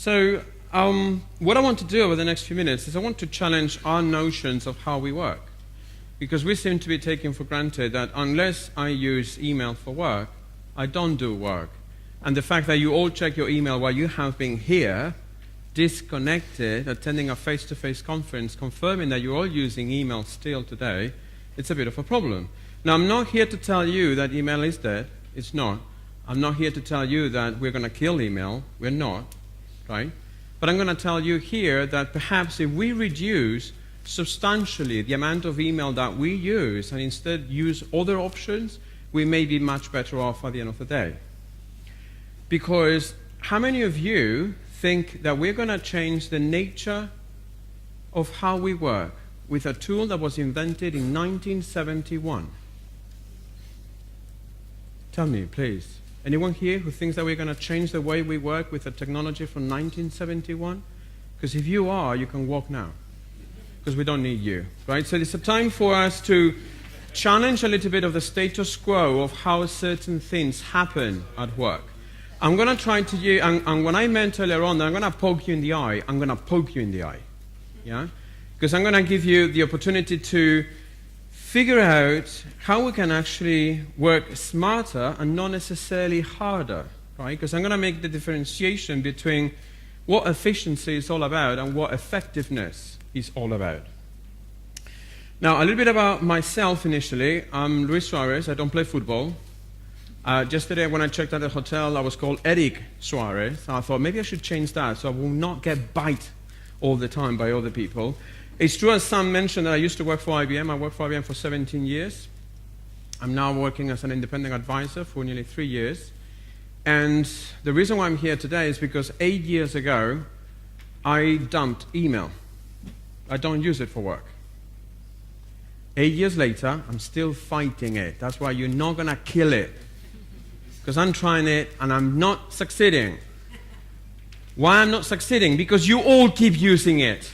So what I want to do over the next few minutes is I want to challenge our notions of how we work. Because we seem to be taking for granted that unless I use email for work, I don't do work. And the fact that you all check your email while you have been here, disconnected, attending a face-to-face conference, confirming that you're all using email still today, it's a bit of a problem. Now, I'm not here to tell you that email is dead. It's not. I'm not here to tell you that we're going to kill email. We're not, right? But I'm going to tell you here that perhaps if we reduce substantially the amount of email that we use and instead use other options, we may be much better off at the end of the day. Because how many of you think that we're going to change the nature of how we work with a tool that was invented in 1971? Tell me, please. Anyone here who thinks that we're going to change the way we work with a technology from 1971? Because if you are, you can walk now. Because we don't need you, right? So it's a time for us to challenge a little bit of the status quo of how certain things happen at work. I'm going to try to use, and when I meant earlier on that I'm going to poke you in the eye, I'm going to poke you in the eye, yeah? Because I'm going to give you the opportunity to figure out how we can actually work smarter and not necessarily harder, right? Because I'm going to make the differentiation between what efficiency is all about and what effectiveness is all about. Now, a little bit about myself initially. I'm Luis Suarez. I don't play football. Yesterday, when I checked at the hotel, I was called Eric Suarez. I thought maybe I should change that so I will not get bite all the time by other people. It's true, as Sam mentioned, that I used to work for IBM. I worked for IBM for 17 years. I'm now working as an independent advisor for nearly 3 years. And the reason why I'm here today is because 8 years ago, I dumped email. I don't use it for work. 8 years later, I'm still fighting it. That's why you're not going to kill it. Because I'm trying it and I'm not succeeding. Why I'm not succeeding? Because you all keep using it.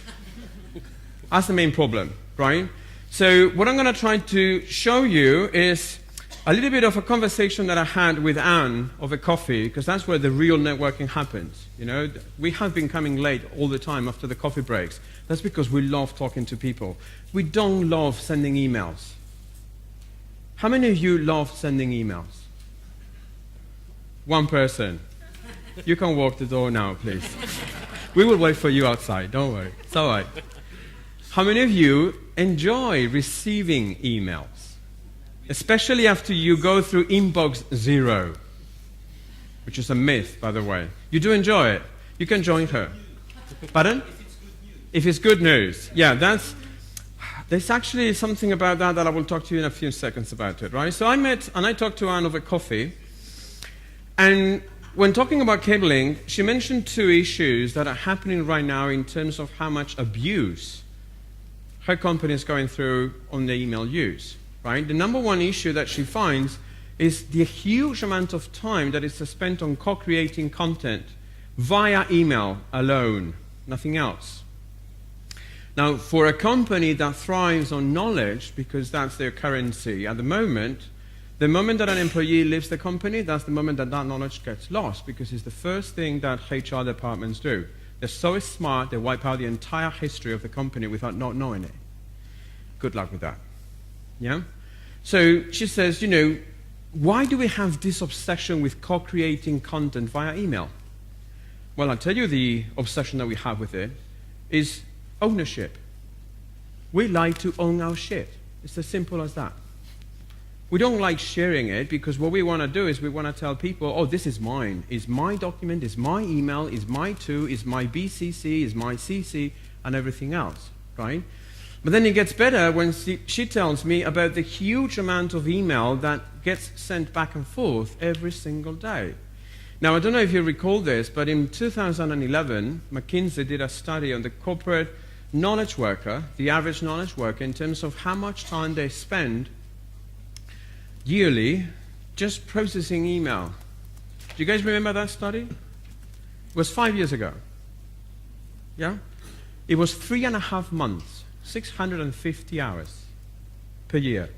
That's the main problem, right? So what I'm going to try to show you is a little bit of a conversation that I had with Anne over coffee, because that's where the real networking happens. You know, we have been coming late all the time after the coffee breaks. That's because we love talking to people. We don't love sending emails. How many of you love sending emails? One person. You can walk the door now, please. We will wait for you outside. Don't worry. It's all right. How many of you enjoy receiving emails? Especially after you go through inbox 0, which is a myth, by the way. You do enjoy it. You can join her. Pardon? If it's good news. Yeah, there's actually something about that I will talk to you in a few seconds about it, right? So I met and I talked to Anne over coffee. And when talking about cabling, she mentioned 2 issues that are happening right now in terms of how much abuse her company is going through on the email use, right? The number one issue that she finds is the huge amount of time that is spent on co-creating content via email alone, nothing else. Now, for a company that thrives on knowledge, because that's their currency at the moment that an employee leaves the company, that's the moment that that knowledge gets lost, because it's the first thing that HR departments do. They're so smart, they wipe out the entire history of the company without not knowing it. Good luck with that. Yeah? So she says, you know, why do we have this obsession with co-creating content via email? Well, I'll tell you the obsession that we have with it is ownership. We like to own our shit. It's as simple as that. We don't like sharing it because what we want to do is we want to tell people, oh, this is mine. It's my document, it's my email, it's my to, it's my BCC, it's my CC, and everything else, right? But then it gets better when she tells me about the huge amount of email that gets sent back and forth every single day. Now, I don't know if you recall this, but in 2011, McKinsey did a study on the corporate knowledge worker, the average knowledge worker, in terms of how much time they spend yearly just processing email. Do you guys remember that study? It was 5 years ago. Yeah? It was 3.5 months, 650 hours per year.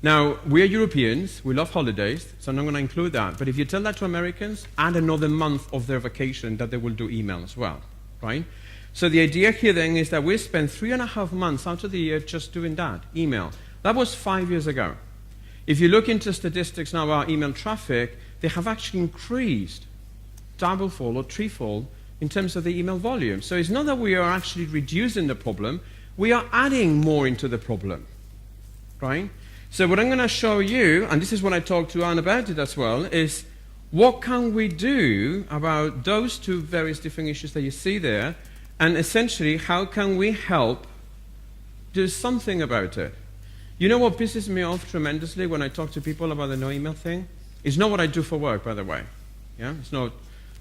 Now, we are Europeans, we love holidays, so I'm not going to include that. But if you tell that to Americans, add another month of their vacation that they will do email as well, right? So the idea here then is that we spend 3.5 months out of the year just doing that, email. That was 5 years ago. If you look into statistics now about email traffic, they have actually increased doublefold or threefold in terms of the email volume. So it's not that we are actually reducing the problem, we are adding more into the problem, right? So what I'm going to show you, and this is what I talked to Anne about it as well, is what can we do about those two various different issues that you see there, and essentially how can we help do something about it. You know what pisses me off tremendously when I talk to people about the no email thing? It's not what I do for work, by the way. Yeah, it's not.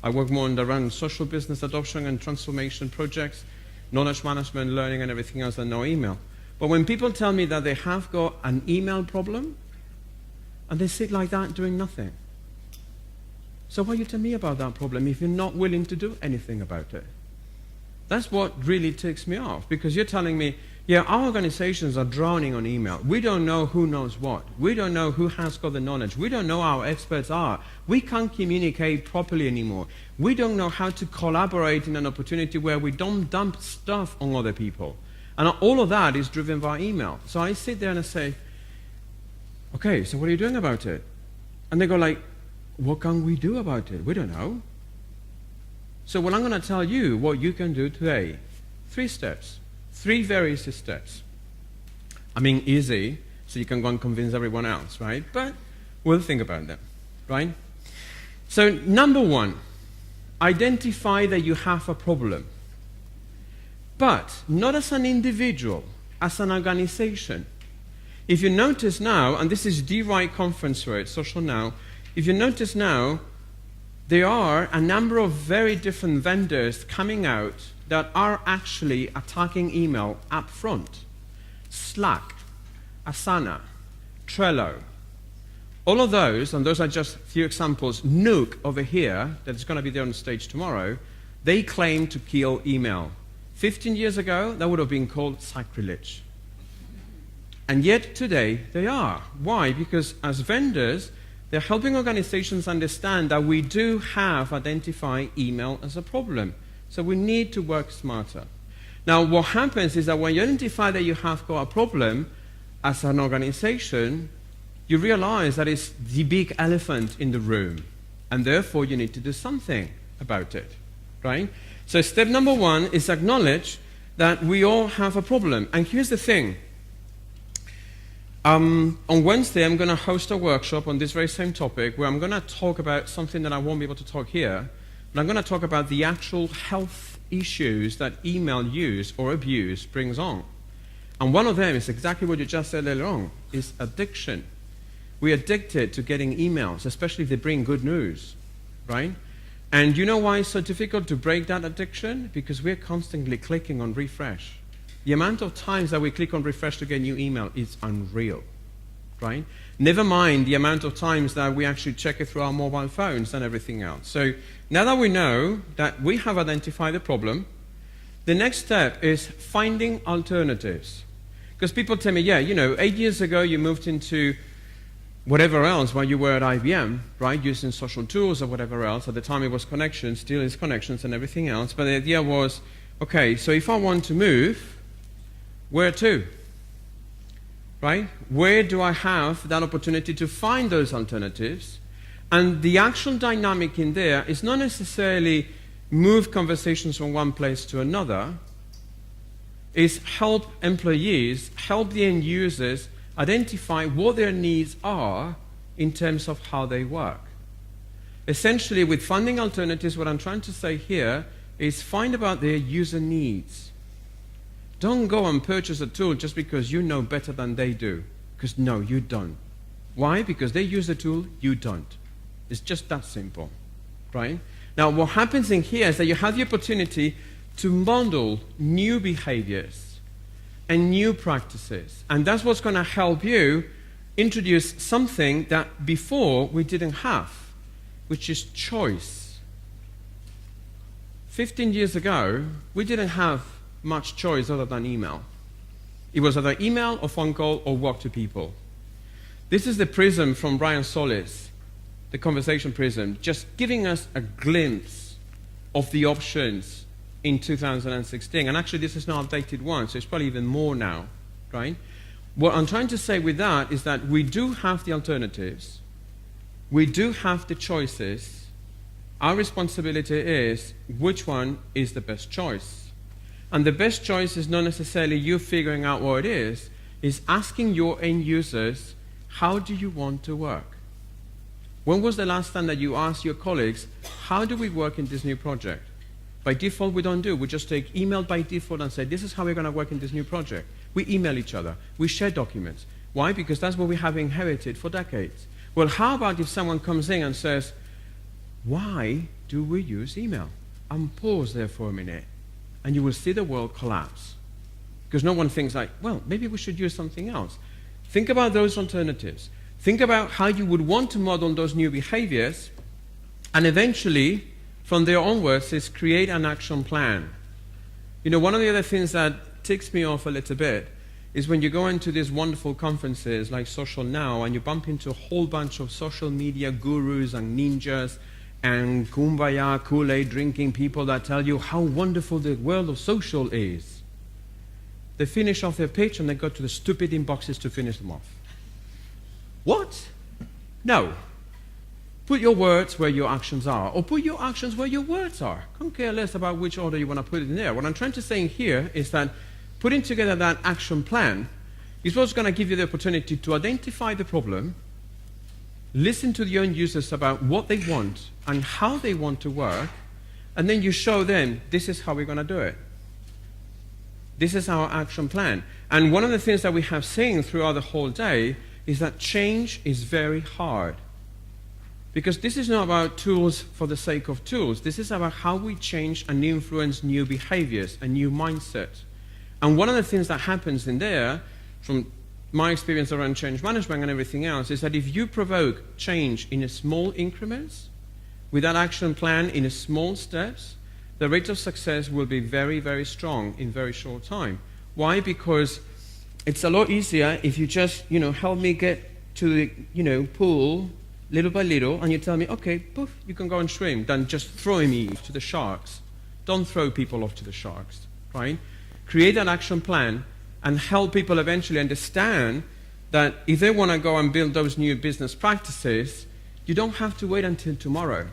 I work more on around social business adoption and transformation projects, knowledge management, learning, and everything else than no email. But when people tell me that they have got an email problem, and they sit like that doing nothing. So why you tell me about that problem if you're not willing to do anything about it? That's what really ticks me off, because you're telling me, yeah, our organizations are drowning on email. We don't know who knows what. We don't know who has got the knowledge. We don't know how our experts are. We can't communicate properly anymore. We don't know how to collaborate in an opportunity where we don't dump stuff on other people. And all of that is driven by email. So I sit there and I say, okay, so what are you doing about it? And they go like, what can we do about it? We don't know. So what I'm going to tell you what you can do today. 3 steps. 3 very easy steps. I mean easy, so you can go and convince everyone else, right? But we'll think about them, right? So number 1, identify that you have a problem. But not as an individual, as an organization. If you notice now, and this is D-Right conference where it's Social Now, if you notice now, there are a number of very different vendors coming out that are actually attacking email up front. Slack, Asana, Trello. All of those, and those are just a few examples, Nook over here, that's going to be there on stage tomorrow, they claim to kill email. 15 years ago, that would have been called sacrilege. And yet today, they are. Why? Because as vendors, they're helping organizations understand that we do have identified email as a problem. So we need to work smarter. Now, what happens is that when you identify that you have got a problem as an organization, you realize that it's the big elephant in the room. And therefore, you need to do something about it, right? So step number 1 is acknowledge that we all have a problem. And here's the thing. On Wednesday, I'm going to host a workshop on this very same topic where I'm going to talk about something that I won't be able to talk here. But I'm going to talk about the actual health issues that email use or abuse brings on. And one of them is exactly what you just said earlier on, is addiction. We're addicted to getting emails, especially if they bring good news, right? And you know why it's so difficult to break that addiction? Because we're constantly clicking on refresh. The amount of times that we click on refresh to get a new email is unreal, right? Never mind the amount of times that we actually check it through our mobile phones and everything else. So now that we know that we have identified the problem, the next step is finding alternatives. Because people tell me, yeah, 8 years ago you moved into whatever else while you were at IBM, right, using social tools or whatever else. At the time it was Connections, still is Connections and everything else. But the idea was, okay, so if I want to move, where to? Right? Where do I have that opportunity to find those alternatives? And the actual dynamic in there is not necessarily move conversations from one place to another. It's help employees, help the end users identify what their needs are in terms of how they work. Essentially, with funding alternatives, what I'm trying to say here is find about their user needs. Don't go and purchase a tool just because you know better than they do. Because no, you don't. Why? Because they use the tool, you don't. It's just that simple, right? Now, what happens in here is that you have the opportunity to model new behaviors and new practices. And that's what's going to help you introduce something that before we didn't have, which is choice. 15 years ago, we didn't have much choice other than email. It was either email or phone call or walk to people. This is the prism from Brian Solis, the conversation prism, just giving us a glimpse of the options in 2016. And actually, this is not updated one, so it's probably even more now, right? What I'm trying to say with that is that we do have the alternatives. We do have the choices. Our responsibility is which one is the best choice. And the best choice is not necessarily you figuring out what it is asking your end users, how do you want to work? When was the last time that you asked your colleagues, how do we work in this new project? By default, we don't do. We just take email by default and say, this is how we're going to work in this new project. We email each other. We share documents. Why? Because that's what we have inherited for decades. Well, how about if someone comes in and says, why do we use email? And pause there for a minute, and you will see the world collapse. Because no one thinks like, well, maybe we should use something else. Think about those alternatives. Think about how you would want to model those new behaviors, and eventually, from there onwards, is create an action plan. You know, one of the other things that ticks me off a little bit is when you go into these wonderful conferences like Social Now, and you bump into a whole bunch of social media gurus and ninjas and kumbaya, Kool-Aid drinking people that tell you how wonderful the world of social is. They finish off their pitch and they go to the stupid inboxes to finish them off. What? No. Put your words where your actions are, or put your actions where your words are. Can't care less about which order you want to put it in there. What I'm trying to say here is that putting together that action plan is what's going to give you the opportunity to identify the problem, listen to the end users about what they want and how they want to work, and then you show them, this is how we're going to do it. This is our action plan. And one of the things that we have seen throughout the whole day is that change is very hard. Because this is not about tools for the sake of tools. This is about how we change and influence new behaviors, a new mindset. And one of the things that happens in there, from my experience around change management and everything else, is that if you provoke change in small increments, with that action plan in small steps, the rate of success will be very, very strong in very short time. Why? Because it's a lot easier if you just, help me get to the, pool little by little, and you tell me, okay, poof, you can go and swim, than just throwing me to the sharks. Don't throw people off to the sharks, right? Create an action plan and help people eventually understand that if they want to go and build those new business practices, you don't have to wait until tomorrow.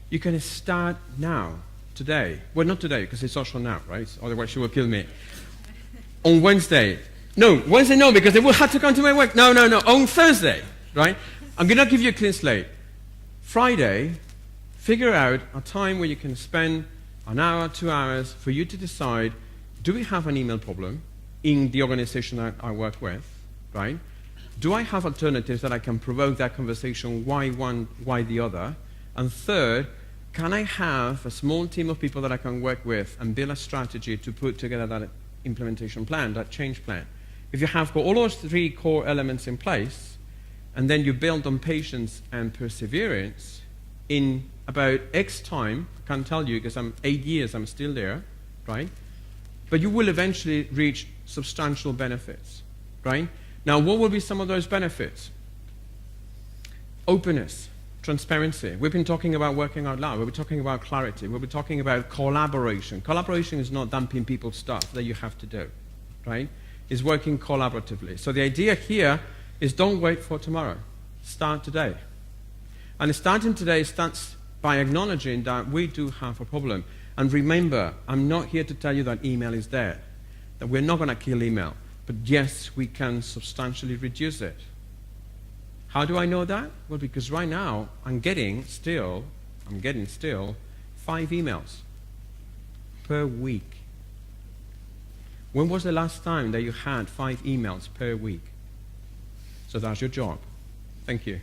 You can start now, today. Well, not today, because it's Social Now, right? Otherwise she will kill me. On Wednesday. No, Wednesday no, because they will have to come to my work. No. On Thursday, right? I'm going to give you a clean slate. Friday, figure out a time where you can spend an hour, 2 hours for you to decide, do we have an email problem in the organization that I work with, right? Do I have alternatives that I can provoke that conversation, why one, why the other? And third, can I have a small team of people that I can work with and build a strategy to put together that implementation plan, that change plan? If you have got all those three core elements in place, and then you build on patience and perseverance, in about X time, I can't tell you because I'm 8 years, I'm still there, right? But you will eventually reach substantial benefits, right? Now, what will be some of those benefits? Openness, transparency. We've been talking about working out loud. We'll be talking about clarity. We'll be talking about collaboration. Collaboration is not dumping people's stuff that you have to do, right? It's working collaboratively. So the idea here is don't wait for tomorrow. Start today. And starting today starts by acknowledging that we do have a problem. And remember, I'm not here to tell you that email is dead, that we're not going to kill email. But yes, we can substantially reduce it. How do I know that? Well, because right now I'm getting still 5 emails per week. When was the last time that you had 5 emails per week? So that's your job. Thank you.